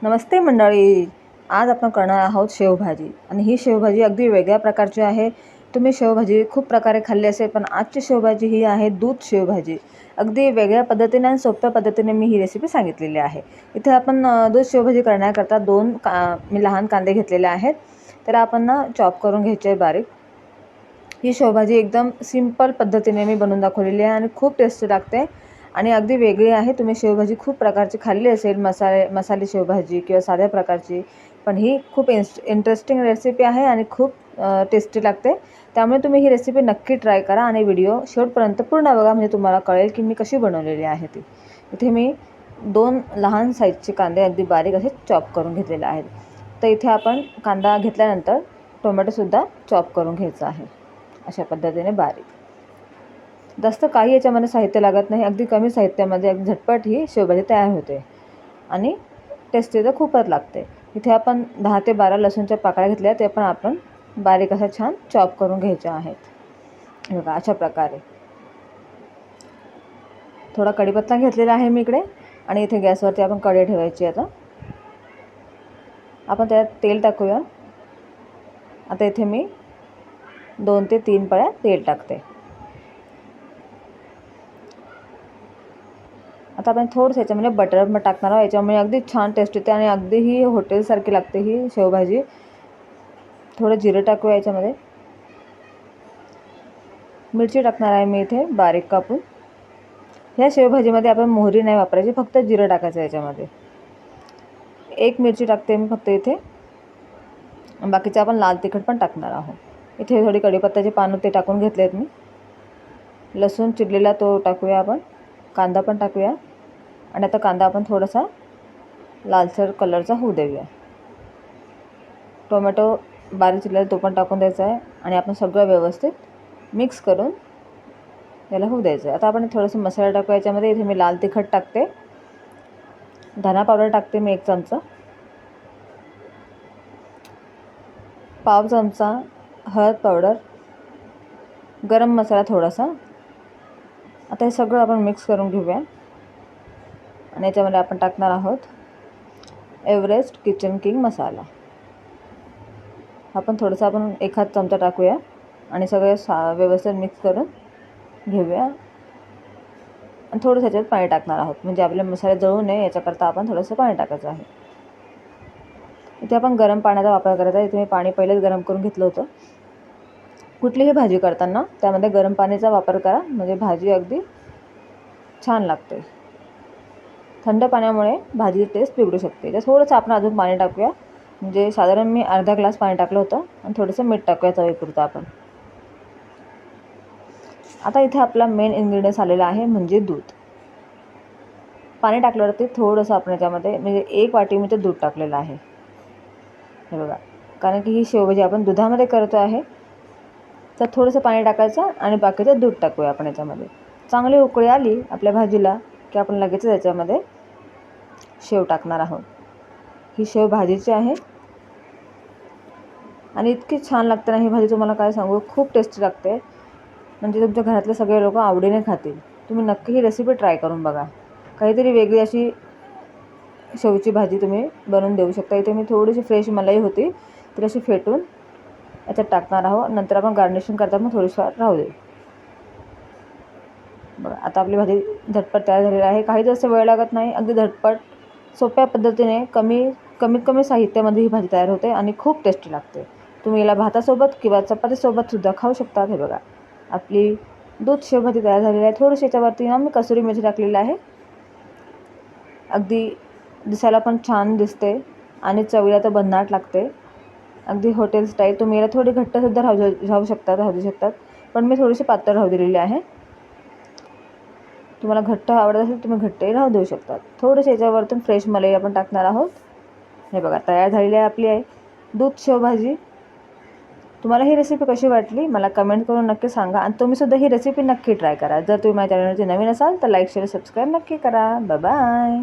नमस्ते मंडळी. आज आपण करणार आहोत शेवभाजी आणि ही शेवभाजी अगदी वेगळ्या प्रकारची आहे. तुम्ही शेवभाजी खूप प्रकारे खाल्ली असेल, पण आजची शेवभाजी ही आहे दूध शेवभाजी. अगदी वेगळ्या पद्धतीने आणि सोप्या पद्धतीने मी ही रेसिपी सांगितलेली आहे. इथे आपण दूध शेवभाजी करण्याकरता मी लहान कांदे घेतलेले आहेत. तर आपण चॉप करून घ्यायचे आहे बारीक. ही शेवभाजी एकदम सिंपल पद्धतीने मी बनवून दाखवलेली आहे आणि खूप टेस्टी लागते आणि अगदी वेगळी आहे. तुम्ही शेवभाजी खूप प्रकारची खाल्ली असेल, मसाली शेवभाजी किंवा साध्या प्रकारची, पण ही खूप इंटरेस्टिंग रेसिपी आहे आणि खूप टेस्टी लागते. त्यामुळे तुम्ही ही रेसिपी नक्की ट्राय करा आणि व्हिडिओ शेवटपर्यंत पूर्ण बघा, म्हणजे तुम्हाला कळेल की मी कशी बनवलेली आहे ती. इथे मी 2 लहान साईजचे कांदे अगदी बारीक असे चॉप करून घेतलेले आहेत. तर इथे आपण कांदा घेतल्यानंतर टोमॅटोसुद्धा चॉप करून घ्यायचा आहे अशा पद्धतीने बारीक. जास्त काही याच्यामध्ये साहित्य लागत नाही. अगदी कमी साहित्यामध्ये अगदी झटपट ही शेवभाजी तयार होते आणि टेस्टी तर खूपच लागते. इथे आपण 10 ते 12 लसूणच्या पाकळ्या घेतल्या, ते पण आपण बारीक अशा छान चॉप करून घ्यायच्या आहेत. बघा अशा प्रकारे. थोडा कढीपत्ता घेतलेला आहे मी इकडे आणि इथे गॅसवरती आपण कढई ठेवायची. आता आपण त्यात तेल टाकूया. आता इथे मी 2 ते 3 पळ्या तेल टाकते. आता आपण थोडंसं याच्यामध्ये बटर टाकणार आहोत. याच्यामुळे अगदी छान टेस्ट येते आणि अगदी ही हॉटेलसारखी लागते ही शेवभाजी. थोडं जिरं टाकूया याच्यामध्ये. मिरची टाकणार आहे मी इथे बारीक कापून. ह्या शेवभाजीमध्ये आपण मोहरी नाही वापरायची, फक्त जिरं टाकायचं याच्यामध्ये. 1 मिरची टाकते मी फक्त इथे. बाकीचे आपण लाल तिखट पण टाकणार आहोत. इथे थोडी कढीपत्त्याचे पानं ते टाकून घेतले आहेत मी. लसूण चिरलेला तो टाकूया आपण. कांदा पण टाकूया आणि आता कांदा आपण थोडासा लालसर कलरचा होऊ देऊया. टोमॅटो बारीक चिरलेला तो पण टाकून द्यायचा आहे आणि आपण सगळं व्यवस्थित मिक्स करून याला होऊ द्यायचं आहे. आता आपण थोडंसं मसाला टाकूया याच्यामध्ये. इथे मी लाल तिखट टाकते, धना पावडर टाकते मी 1 चमचा, पाव चमचा हळद पावडर, गरम मसाला थोडासा. आता हे सगळं आपण मिक्स करून घेऊया आणि याच्यामध्ये आपण टाकणार आहोत एव्हरेस्ट किचन किंग मसाला. आपण थोडंसं आपण 1 चमचा टाकूया आणि सगळं व्यवस्थित मिक्स करून घेऊया आणि थोडंसं ह्याच्यात पाणी टाकणार आहोत, म्हणजे आपले मसाले जळू नये याच्याकरता आपण थोडंसं पाणी टाकायचं आहे. इथे आपण गरम पाण्याचा वापर करायचा आहे. इथे मी पाणी पहिलेच गरम करून घेतलं होतं. कुठलीही भाजी करताना त्यामध्ये गरम पाण्याचा वापर करा, म्हणजे भाजी अगदी छान लागते. थंड पाण्यामुळे भाजीची टेस्ट बिघडू शकते. तर थोडंसं आपण अजून पाणी टाकूया, म्हणजे साधारण मी अर्धा ग्लास पाणी टाकलं होतं आणि थोडंसं मीठ टाकूया चवीपुरतं आपण. आता इथे आपला मेन इन्ग्रेडियंट्स आलेला आहे, म्हणजे दूध. पाणी टाकल्यावरती थोडंसं आपण याच्यामध्ये म्हणजे 1 वाटी मी ते दूध टाकलेलं आहे. हे बघा, कारण की ही शेवभाजी आपण दुधामध्ये करतो आहे, तर थोडंसं पाणी टाकायचं आणि बाकीचं दूध टाकूया आपण याच्यामध्ये. चांगली उकळी आली आपल्या भाजीला की आपण लगेचच याच्यामध्ये शेव टाकणार आहोत. ही शेव भाजीची आहे आणि इतकी छान लागते ना ही भाजी, तुम्हाला काय सांगू, खूप टेस्टी लागते. म्हणजे तुमच्या घरातले सगळे लोक आवडीने खातील. तुम्ही नक्की ही रेसिपी ट्राय करून बघा. काहीतरी वेगळी अशी शेवची भाजी तुम्ही बनवून देऊ शकता. इथे मी थोडीशी फ्रेश मलाई होती, तर अशी फेटून याच्यात टाकणार आहोत. नंतर आपण गार्निशिंग करता मग थोडीशी राहू दे. बघा आता आपली भाजी झटपट तयार झालेली आहे. काही जास्त वेळ लागत नाही. अगदी झटपट सोप्या पद्धतीने कमीत कमी साहित्यामध्ये ही भाजी तयार होते आणि खूप टेस्टी लागते. तुम्ही याला भातासोबत किंवा चपातीसोबतसुद्धा खाऊ शकता. हे बघा आपली दूध शेवभाजी तयार झालेली आहे. थोडीशी याच्यावरती मी कसुरी मेथी टाकलेली आहे. अगदी दिसायला पण छान दिसते आणि चवीला तर भन्नाट लागते. अगदी हॉटेल स्टाईल. तुम्ही याला थोडी घट्टसुद्धा राहू देऊ शकतात, पण मी थोडीशी पातळ राहू दिलेली आहे. तुम्हाला घट्ट आवडत असेल तुम्ही घट्टही राहू देऊ शकतात. थोडंसं याच्यावरतून फ्रेश मलाई आपण टाकणार आहोत. हे बघा तयार झालेली आहे आपली दूध शेवभाजी. तुम्हाला ही रेसिपी कशी वाटली मला कमेंट करून नक्की सांगा आणि तुम्हीसुद्धा ही रेसिपी नक्की ट्राय करा. जर तुम्ही माझ्या चॅनलवरती नवीन असाल तर लाईक शेअर सबस्क्राईब नक्की करा. Bye bye.